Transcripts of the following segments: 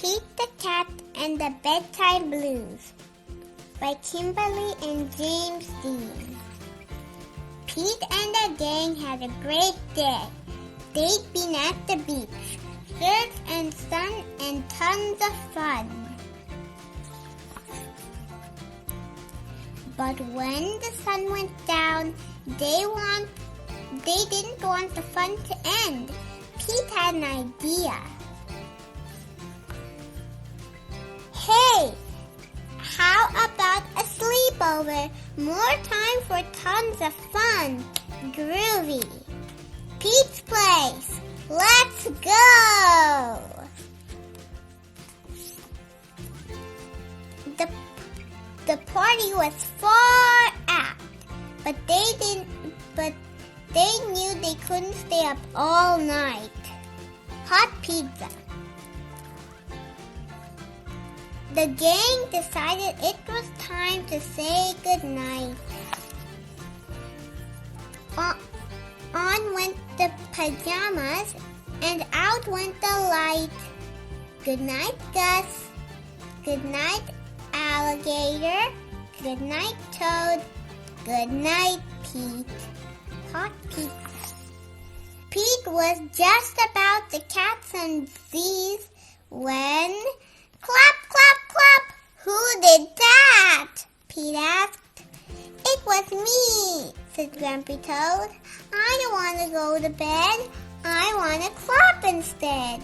Pete the Cat and the Bedtime Blues by Kimberly and James Dean. Pete and the gang had a great day. They'd been at the beach, surf and sun and tons of fun. But when the sun went down, they didn't want the fun to end. Pete had an idea. Hey, how about a sleepover? More time for tons of fun. Groovy. Pete's place. Let's go! The party was far out, but they knew they couldn't stay up all night. Hot pizza. The gang decided it was time to say goodnight. On went the pajamas and out went the light. Good night, Gus. Good night, Alligator. Good night, Toad. Good night, Pete. Hot pizza. Pete was just about to catch some Z's when... Clap, clap, clap! Who did that? Pete asked. It was me, said Grumpy Toad. I don't want to go to bed. I want to clap instead.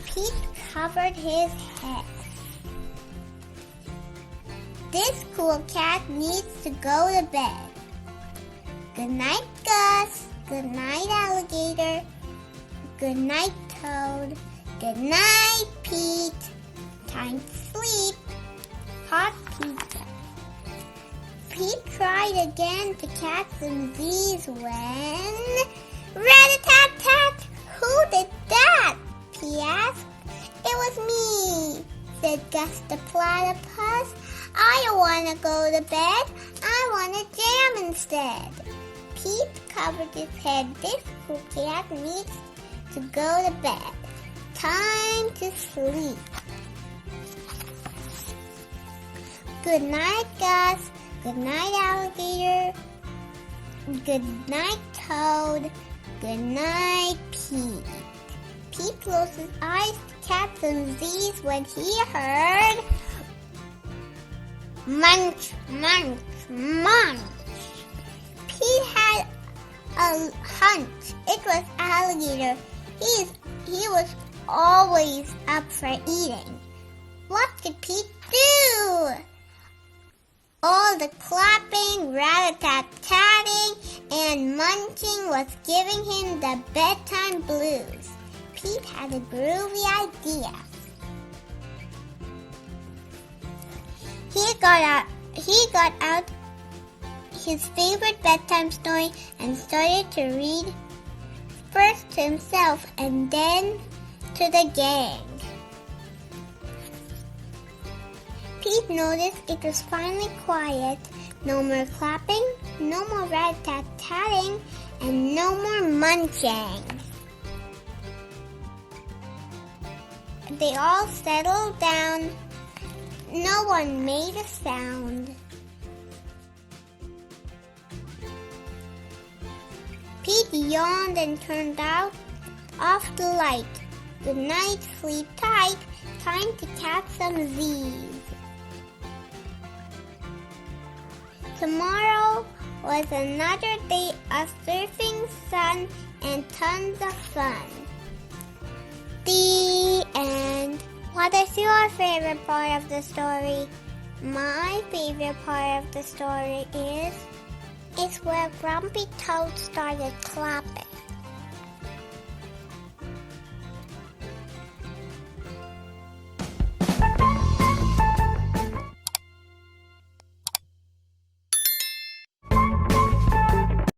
Pete covered his head. This cool cat needs to go to bed. Good night, Gus. Good night, Alligator. Good night, Toad. Good night, Pete. Time to sleep. Hot pizza. Pete tried again to catch some Z's when... Rat-a-tat-tat! Who did that? Pete asked. It was me, said Gus the platypus. I don't want to go to bed. I want to jam instead. Pete covered his head. This cool cat needs to go to bed. Time to sleep. Good night, Gus. Good night, Alligator. Good night, Toad. Good night, Pete. Pete closed his eyes to catch some Z's when he heard... Munch, munch, munch. Pete had a hunch. It was Alligator. He was always up for eating. What could Pete do? All the clapping, rat-a-tat-tatting, and munching was giving him the bedtime blues. Pete had a groovy idea. He got out his favorite bedtime story and started to read first to himself and then to the gang. Pete noticed it was finally quiet. No more clapping, no more rat-tat-tatting, and no more munching. They all settled down. No one made a sound. Pete yawned and turned off the light. Good night, sleep tight. Time to catch some Z's. Tomorrow was another day of surfing, sun, and tons of fun. The end. What is your favorite part of the story? My favorite part of the story is where Grumpy Toad started clapping.